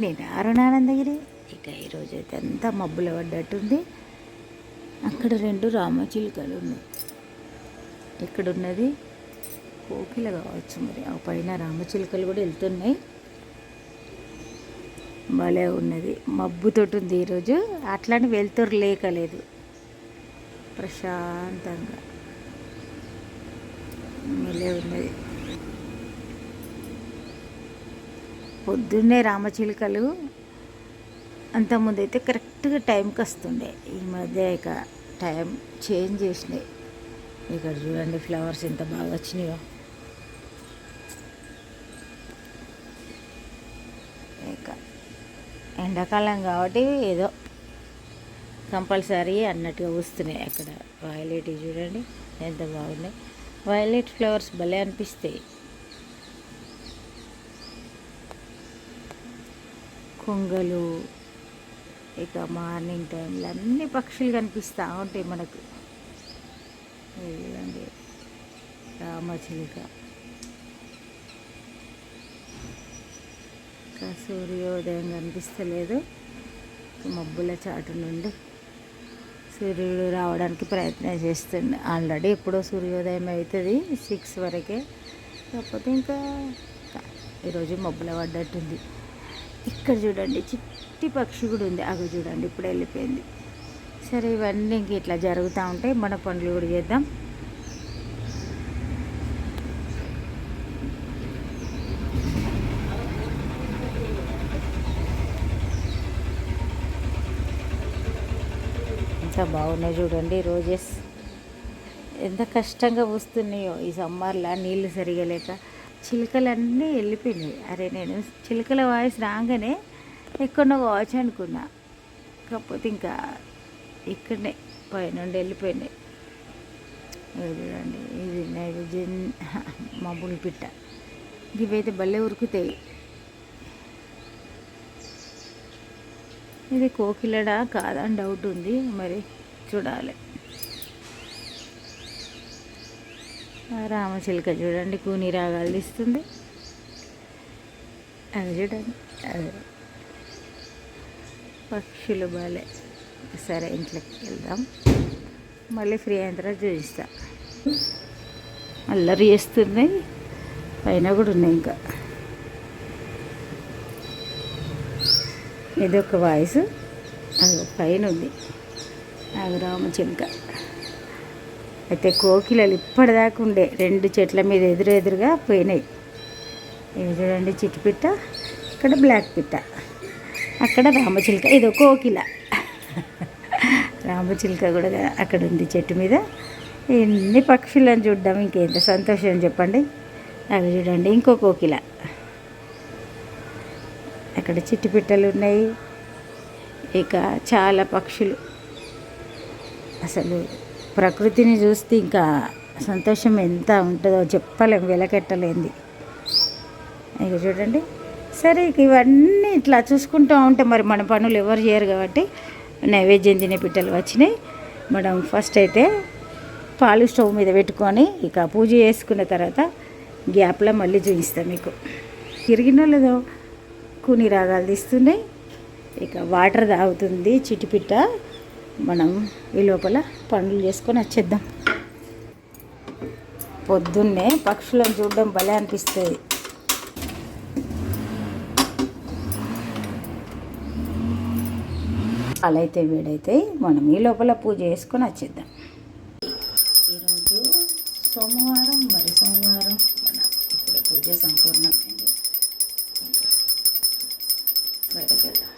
నేను అరుణానందగిరి. ఇక ఈరోజు అయితే అంతా మబ్బులు పడ్డట్టుంది. అక్కడ 2 రామచిలుకలు ఉన్నాయి. ఇక్కడున్నది కోకిల కావచ్చు మరి. ఆ పైన రామచిలుకలు కూడా వెళ్తున్నాయి. భలే ఉన్నది, మబ్బుతోటి ఉంది ఈరోజు. అట్లానే వెళ్తురు లేకలేదు, ప్రశాంతంగా భలే ఉన్నది. పొద్దున్నే రామచిలుకలు అంతకుముందు అయితే కరెక్ట్గా టైంకి వస్తుండే. ఈ మధ్య ఇక టైం చేంజ్ చేసినాయి. ఇక్కడ చూడండి ఫ్లవర్స్ ఎంత బాగా వచ్చినాయో. ఇక ఎండాకాలం కాబట్టి ఏదో కంపల్సరీ అన్నట్టుగా వస్తున్నాయి. అక్కడ వైలెట్ చూడండి ఎంత బాగున్నాయి. వైలెట్ ఫ్లవర్స్ భలే అనిపిస్తాయి. కొంగలు, ఇక మార్నింగ్ టైంలో అన్ని పక్షులు కనిపిస్తూ ఉంటాయి మనకు. చూడండి రామచిలుక. ఇంకా సూర్యోదయం కనిపిస్తలేదు. మబ్బుల చాటు నుండి సూర్యుడు రావడానికి ప్రయత్నం చేస్తుంది. ఆల్రెడీ ఎప్పుడో సూర్యోదయం అవుతుంది 6 వరకే. కాకపోతే ఇంకా ఈరోజు మబ్బుల పడ్డట్టుంది. ఇక్కడ చూడండి చిట్టి పక్షి కూడా ఉంది. అవి చూడండి ఇప్పుడు వెళ్ళిపోయింది. సరే, ఇవన్నీ ఇంక ఇట్లా జరుగుతూ ఉంటాయి. మన పనులు కూడా చేద్దాం. ఎంత బాగున్నాయి చూడండి రోజెస్. ఎంత కష్టంగా పూస్తున్నాయో ఈ సమ్మర్లో, నీళ్ళు సరిగా లేక. చిలుకలన్నీ వెళ్ళిపోయినాయి. అరే, నేను చిలుకల వాయిస్ రాగానే ఎక్కడో వాచ్ అనుకున్నా. కాకపోతే ఇంకా ఇక్కడనే పైనుండి వెళ్ళిపోయినాయి. చూడండి, ఇది నైవేద్యం మబ్బుల పిట్ట. ఇవైతే భలే ఉరుకుతాయి. ఇది కోకిలడా కాదా అని డౌట్ ఉంది, మరి చూడాలి. రామచిలుక చూడండి కూని రాగాలు తీస్తుంది. అది చూడండి, అదే పక్షులు బాలే. సరే, ఇంట్లోకి వెళ్దాం. మళ్ళీ ఫ్రీ అయిన తర్వాత చూపిస్తా. అల్లరి చేస్తున్నాయి, పైన కూడా ఉన్నాయి. ఇంకా ఇది ఒక వాయిస్, అది పైన ఉంది. అది రామచిలుక. అయితే కోకిలలు ఇప్పటిదాకా ఉండే 2 చెట్ల మీద ఎదురుగా పోయినాయి. ఇవి చూడండి చిట్టిపిట్ట, ఇక్కడ బ్లాక్ పిట్ట, అక్కడ రామచిలుక. ఇది ఒక కోకిల. రామచిలుక కూడా అక్కడ ఉంది చెట్టు మీద. ఎన్ని పక్షులను చూడడం ఇంకెంత సంతోషం చెప్పండి. అవి చూడండి ఇంకో కోకిల. అక్కడ చిట్టిపిట్టలు ఉన్నాయి. ఇక చాలా పక్షులు. అసలు ప్రకృతిని చూస్తే ఇంకా సంతోషం ఎంత ఉంటుందో చెప్పలేం, వెలకెట్టలేంది. ఇక చూడండి. సరే, ఇక ఇవన్నీ ఇట్లా చూసుకుంటూ ఉంటే మరి మన పనులు ఎవరు చేయరు కాబట్టి నైవేద్యం తినే పిట్టలు వచ్చినాయి. మనం ఫస్ట్ అయితే పాలు స్టవ్ మీద పెట్టుకొని ఇక పూజ చేసుకున్న తర్వాత గ్యాప్లో మళ్ళీ చూపిస్తాం మీకు. తిరిగినో లేదో కూని రాగాలు తీస్తున్నాయి. ఇక వాటర్ తాగుతుంది చిటిపిట్ట. మనం ఈ లోపల పనులు చేసుకొని వచ్చేద్దాం. పొద్దున్నే పక్షులను చూడడం భలే అనిపిస్తుంది. అలా అయితే వేడైతే మనం ఈ లోపల పూజ చేసుకొని వచ్చేద్దాం. ఈరోజు సోమవారం, మరి సోమవారం మన ఇప్పుడు పూజ సంపూర్ణమైంది. బయటకు వెళ్దాం.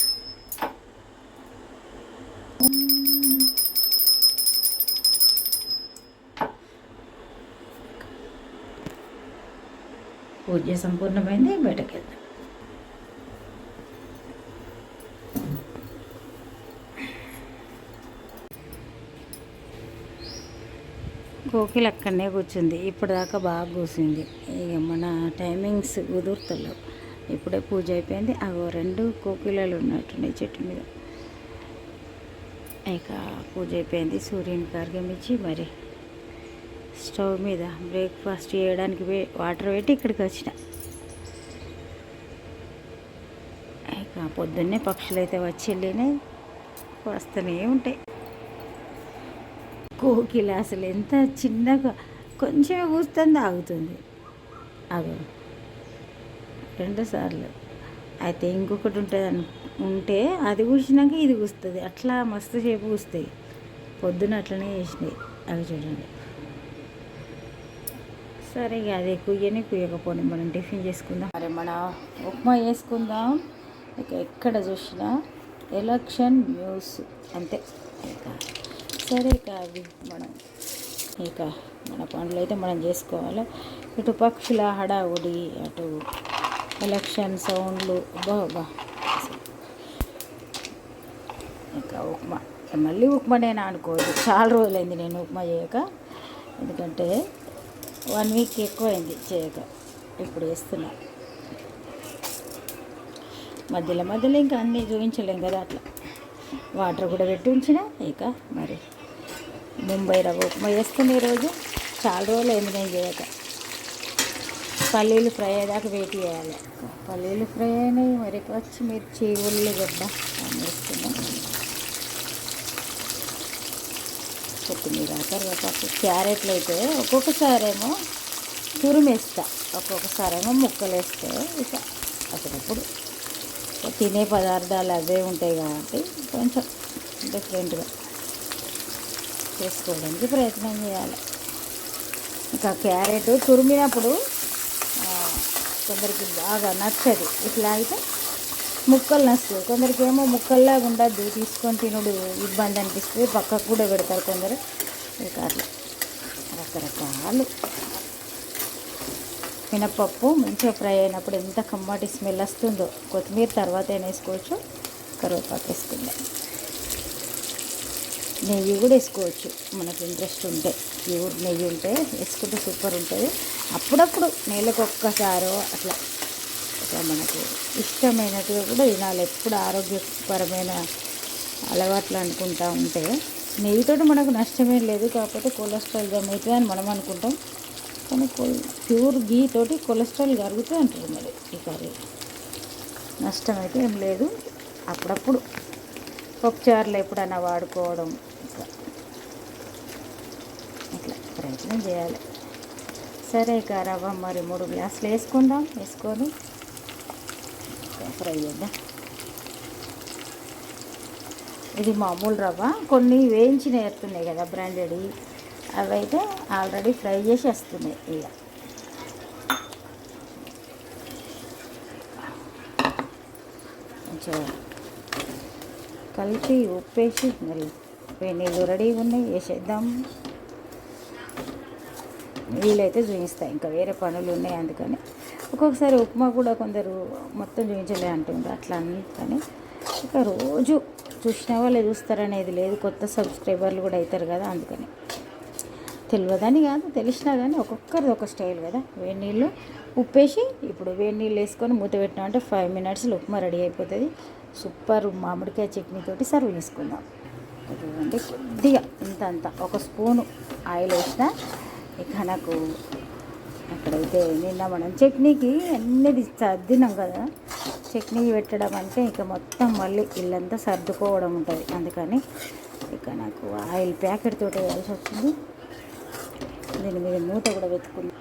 పూజ సంపూర్ణమైంది, బయటకు వెళ్దాం. కోకిల అక్కడనే కూర్చుంది. ఇప్పటిదాకా బాగా కూర్చుంది. ఇక మన టైమింగ్స్ కుదురుతలేవు. ఇప్పుడే పూజ అయిపోయింది. అగో 2 కోకిలలు ఉన్నట్టున్నాయి చెట్టు మీద. ఇక పూజ అయిపోయింది. సూర్యునికి అర్ఘ్యం ఇచ్చి మరి స్టవ్ మీద బ్రేక్ఫాస్ట్ చేయడానికి వాటర్ పెట్టి ఇక్కడికి వచ్చిన. ఇక పొద్దున్నే పక్షులు అయితే వచ్చి వెళ్ళినాయి, వస్తూనే ఉంటాయి. కోకిల అసలు ఎంత చిన్నగా కొంచెం కూస్తుంది ఆగుతుంది, అవి 2 సార్లు. అయితే ఇంకొకటి ఉంటుంది ఉంటే అది కూర్చున్నాక ఇది కూస్తుంది, అట్లా మస్తు సేపు కూస్తాయి. పొద్దున అట్లనే చేసినాయి అవి చూడండి. సరే ఇక అదే కుయ్యకపోని మనం టిఫిన్ చేసుకుందాం. మరి మన ఉప్మా చేసుకుందాం. ఇక ఎక్కడ చూసినా ఎలక్షన్ న్యూస్ అంతే. ఇక సరే ఇక అవి మన పనులు అయితే మనం చేసుకోవాలి. ఇటు పక్షుల హడావుడి, అటు ఎలక్షన్ సౌండ్లు, బా ఇంకా ఉప్మా. మళ్ళీ ఉప్మానేనా అనుకోవద్దు, చాలా రోజులైంది నేను ఉప్మా చేయక. ఎందుకంటే 1 వీక్ ఎక్కువైంది చేయక. ఇప్పుడు వేస్తున్నా. మధ్యలో ఇంకా అన్నీ చూపించలేం కదా, అట్లా వాటర్ కూడా పెట్టి ఉంచిన. ఇక మరి ముంబై రవ్వ ఉప్మా వేస్తున్నా ఈరోజు. చాలా రోజులు అయింది నేను చేయక. పల్లీలు ఫ్రై అయ్యేదాకా వెయిట్ చేయాలి. పల్లీలు ఫ్రై అయినాయి. మరి పచ్చిమిర్చి, ఉల్లిగడ్డ వేస్తున్నాం. కొత్తిమీర, కరివేపాకు, క్యారెట్లు అయితే ఒక్కొక్కసారేమో తురిమేస్తా, ఒక్కొక్కసారేమో ముక్కలు వేస్తే. ఇక అప్పుడప్పుడు తినే పదార్థాలు అవే ఉంటాయి కాబట్టి కొంచెం డిఫరెంట్గా చేసుకోవడానికి ప్రయత్నం చేయాలి. ఇంకా క్యారెట్ తురిమినప్పుడు కొందరికి బాగా నచ్చదు, ఇట్లా అయితే ముక్కలు నచ్చుతాయి. కొందరికి ఏమో ముక్కల్లాగా ఉండద్దు, తీసుకొని తినుడు ఇబ్బంది అనిపిస్తుంది, పక్కకు కూడా పెడతారు కొందరు. ఇక అట్లా రకరకాలు. మినపప్పు మంచిగా ఫ్రై అయినప్పుడు ఎంత కమ్మటి స్మెల్ వస్తుందో. కొత్తిమీర తర్వాత అయినా వేసుకోవచ్చు, కరివేపాకు వేసుకుందాం. నెయ్యి కూడా వేసుకోవచ్చు మనకు ఇంట్రెస్ట్ ఉంటే. ప్యూర్ నెయ్యి ఉంటే వేసుకుంటే సూపర్ ఉంటుంది. అప్పుడప్పుడు నెలకు ఒక్కసారో అట్లా మనకు ఇష్టమైనట్టుగా కూడా తినాలి. ఎప్పుడు ఆరోగ్యపరమైన అలవాట్లు అనుకుంటా ఉంటే నెయ్యితో మనకు నష్టమేం లేదు. కాకపోతే కొలెస్ట్రాల్ జరుగుతుంది అని మనం అనుకుంటాం, కానీ ప్యూర్ గీ తోటి కొలెస్ట్రాల్ కరుగుతూ అంటారు. మరి ఈ కర్రీ నష్టం అయితే ఏం లేదు. అప్పుడప్పుడు పప్పుచారులు ఎప్పుడైనా వాడుకోవడం, ఇట్లా ప్రయత్నం చేయాలి. సరే ఇక రవ్వ మరి 3 గ్లాసులు వేసుకుందాం. వేసుకొని ఫ్రై చేద్దాం. ఇది మామూలు రవ్వ, కొన్ని వేయించిన ఎత్తున్నాయి కదా బ్రాండెడ్, అవి అయితే ఆల్రెడీ ఫ్రై చేసి వస్తున్నాయి. ఇక కొంచెం కలిపి ఉప్పేసి మరి నీళ్ళు రెడీగా ఉన్నాయి, వేసేద్దాం. వీలైతే చూపిస్తాయి, ఇంకా వేరే పనులు ఉన్నాయి అందుకని. ఒక్కొక్కసారి ఉప్మా కూడా కొందరు మొత్తం చూపించలే అంటుండ్రు, అట్లా అందుకని. ఇక రోజు చూసిన వాళ్ళే చూస్తారనేది లేదు, కొత్త సబ్స్క్రైబర్లు కూడా అవుతారు కదా, అందుకని. తెలియదని కాదు, తెలిసినా కానీ ఒక్కొక్కరిది ఒక స్టైల్ కదా. వేడి నీళ్ళు ఉప్పేసి ఇప్పుడు వేడి నీళ్ళు వేసుకొని మూత పెట్టినామంటే 5 మినిట్స్లో ఉప్మా రెడీ అయిపోతుంది. సూపర్ మామిడికాయ చట్నీతోటి సర్వ్ చేసుకుందాం. అంటే కొద్దిగా ఇంత 1 స్పూను ఆయిల్ వేసిన. ఇక నాకు అక్కడైతే నిన్న మనం చట్నీకి అన్నీ సర్దినాం కదా, చట్నీ పెట్టడం అంటే ఇక మొత్తం మళ్ళీ ఇల్లంతా సర్దుకోవడం ఉంటుంది. అందుకని ఇక నాకు ఆయిల్ ప్యాకెట్ తోటి వేయాల్సి వచ్చింది. దీని మీద మూత కూడా పెట్టుకుంది.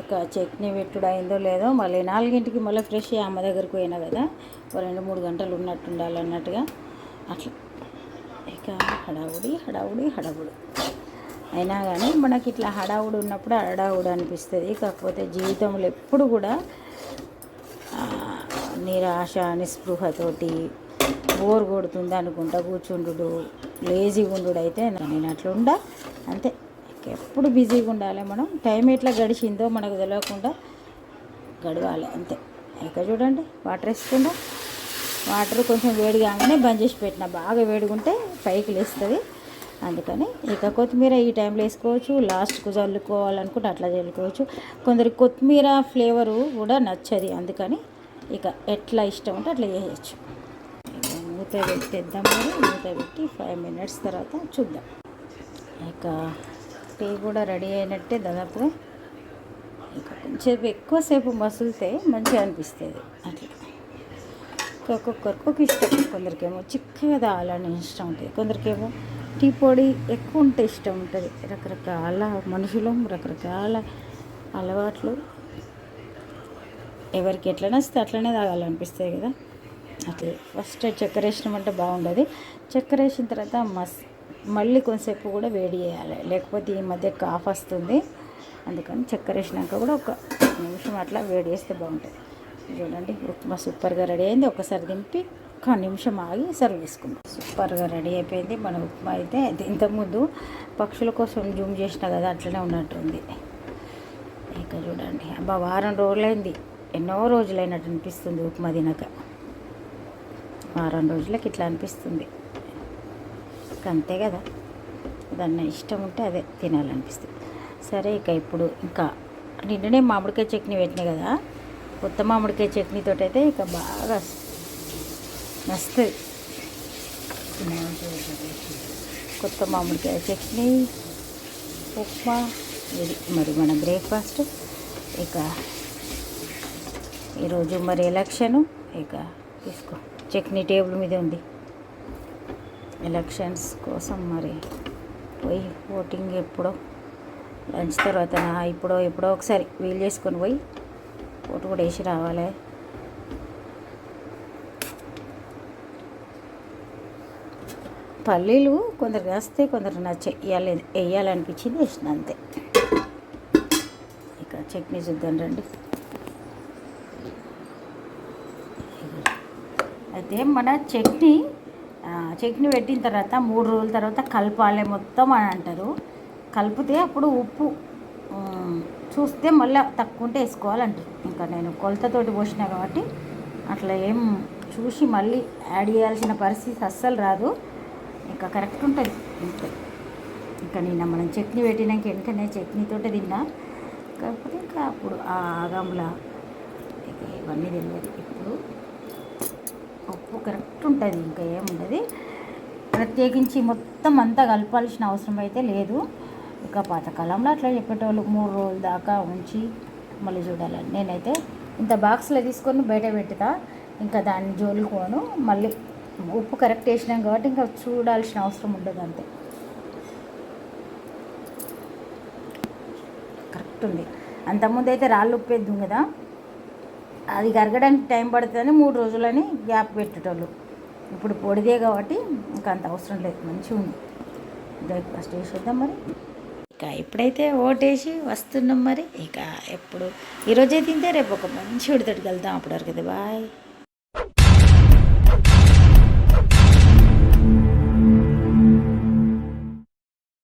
ఇక చట్నీ పెట్టుడు అయిందో లేదో, మళ్ళీ 4ంటికి మళ్ళీ ఫ్రెష్ అమ్మ దగ్గరికి పోయినా కదా, 2-3 గంటలు ఉన్నట్టుండాలన్నట్టుగా అట్లా. ఇక హడావుడి అయినా కానీ మనకి ఇట్లా హడావుడి ఉన్నప్పుడు హడావుడి అనిపిస్తుంది. కాకపోతే జీవితంలో ఎప్పుడు కూడా నిరాశ నిస్పృహతోటి బోర్ కొడుతుంది అనుకుంటా కూర్చుండు, లేజీగా ఉండు అయితే నేను అట్లా ఉండా అంతే. ఎప్పుడు బిజీగా ఉండాలి మనం. టైం ఎట్లా గడిచిందో మనకు తెలియకుండా గడవాలి అంతే. ఇక చూడండి వాటర్ వేసుకుందాం. వాటర్ కొంచెం వేడి కాగానే బంద్ చేసి పెట్టిన, బాగా వేడిగుంటే పైకి లేస్తుంది. అందుకని ఇక కొత్తిమీర ఈ టైంలో వేసుకోవచ్చు, లాస్ట్కు చల్లుకోవాలనుకుంటే అట్లా చల్లుకోవచ్చు. కొందరికి కొత్తిమీర ఫ్లేవరు కూడా నచ్చది, అందుకని ఇక ఎట్లా ఇష్టం ఉంటే అట్లా చేయొచ్చు. మూత పెట్టేద్దాం. మరి మూత పెట్టి 5 మినిట్స్ తర్వాత చూద్దాం. ఇక టీ కూడా రెడీ అయినట్టే దాదాపుగా. ఇక కొంచెంసేపు ఎక్కువసేపు మసులితే మంచిగా అనిపిస్తుంది అట్లా. ఒక్కొక్కరికి ఒక ఇష్టం. కొందరికేమో చిక్కగా తాగాలని ఇష్టం ఉంటుంది, కొందరికేమో టీ పొడి ఎక్కువ ఉంటే ఇష్టం ఉంటుంది. రకరకాల మనుషులు, రకరకాల అలవాట్లు, ఎవరికి ఎట్లా నచ్చితే అట్లనే తాగాలనిపిస్తుంది కదా. అట్లా ఫస్ట్ చక్కెర వేసినామంటే బాగుండదు. చక్కెర వేసిన తర్వాత మళ్ళీ కొంతసేపు కూడా వేడి చేయాలి, లేకపోతే ఈ మధ్య కాఫ్ వస్తుంది. అందుకని చక్కెర వేసినాక కూడా ఒక నిమిషం అట్లా వేడి చేస్తే బాగుంటుంది. చూడండి ఉప్మా సూపర్గా రెడీ అయింది. ఒకసారి దింపి ఒక నిమిషం ఆగి సర్వ్ చేసుకుందాం. సూపర్గా రెడీ అయిపోయింది మన ఉప్మా అయితే. ఇంతకుముందు పక్షుల కోసం జూమ్ చేసినా కదా, అట్లనే ఉన్నట్టుంది. ఇక చూడండి, అబ్బా వారం రోజులైంది, ఎన్నో రోజులైనట్టు అనిపిస్తుంది ఉప్మా తినక. వారం రోజులకి ఇట్లా అనిపిస్తుంది. అంతే కదా, దాన్ని ఇష్టం ఉంటే అదే తినాలనిపిస్తుంది. సరే ఇక ఇప్పుడు ఇంకా నిన్ననే మామిడికాయ చట్నీ పెట్టినాయి కదా, కొత్త మామిడికాయ చట్నీతో అయితే ఇక బాగా వస్తుంది. కొత్త మామిడికాయ చట్నీ, ఉప్మా, ఇది మరి మన బ్రేక్ఫాస్ట్. ఇక ఈరోజు మరి ఎలక్షను, ఇక తీసుకో చట్నీ టేబుల్ మీద ఉంది. ఎలక్షన్స్ కోసం మరి పోయి ఓటింగ్ ఎప్పుడో లంచ్ తర్వాత ఎప్పుడో ఒకసారి వీలు చేసుకొని పోయి ఓటు కూడా వేసి రావాలి. పల్లీలు కొందరు వేస్తే కొందరు వేయాలనిపించింది, వేసిన అంతే. ఇక చట్నీ చూద్దాం రండి. అయితే మన చట్నీ పెట్టిన తర్వాత 3 రోజుల తర్వాత కలపాలి మొత్తం అని అంటారు. కలిపితే అప్పుడు ఉప్పు చూస్తే మళ్ళీ తక్కువ ఉంటే వేసుకోవాలంటారు. ఇంకా నేను కొలతతోటి పోసినా కాబట్టి అట్లా ఏం చూసి మళ్ళీ యాడ్ చేయాల్సిన పరిస్థితి అస్సలు రాదు. ఇంకా కరెక్ట్ ఉంటుంది ఇంతే. ఇంకా నిన్న మనం చట్నీ పెట్టినాక వెంటనే చట్నీతోటే తిన్నా. కాకపోతే ఇంకా అప్పుడు ఆ ఆగంలా ఇవన్నీ తెలియదు. ఇప్పుడు ఉప్పు కరెక్ట్ ఉంటుంది, ఇంకా ఏముండదు. ప్రత్యేకించి మొత్తం అంతా కలపాల్సిన అవసరం అయితే లేదు. ఇక పాతకాలంలో అట్లా చెప్పేటోళ్ళు 3 రోజుల దాకా ఉంచి మళ్ళీ చూడాలని. నేనైతే ఇంత బాక్స్లో తీసుకొని బయట పెట్టుతా, ఇంకా దాన్ని జోలుకోను. మళ్ళీ ఉప్పు కరెక్ట్ వేసినాం కాబట్టి ఇంకా చూడాల్సిన అవసరం ఉండదు, అంతే. కరెక్ట్ ఉంది. అంతకుముందు అయితే రాళ్ళు ఉప్పు వేద్దాం కదా, అది కరగడానికి టైం పడుతుందని 3 రోజులని గ్యాప్ పెట్టేటోళ్ళు. ఇప్పుడు పొడిదే కాబట్టి ఇంకా అంత అవసరం లేదు, మంచిగా ఉంది. బ్రేక్ఫాస్ట్ వేసేద్దాం మరి. ఇక ఇప్పుడైతే ఓటేసి వస్తున్నాం మరి. ఇక ఎప్పుడు ఈరోజే తింటే రేపు ఒక మంచి ఉడితోటి కలుద్దాం. అప్పటివరకు బాయ్.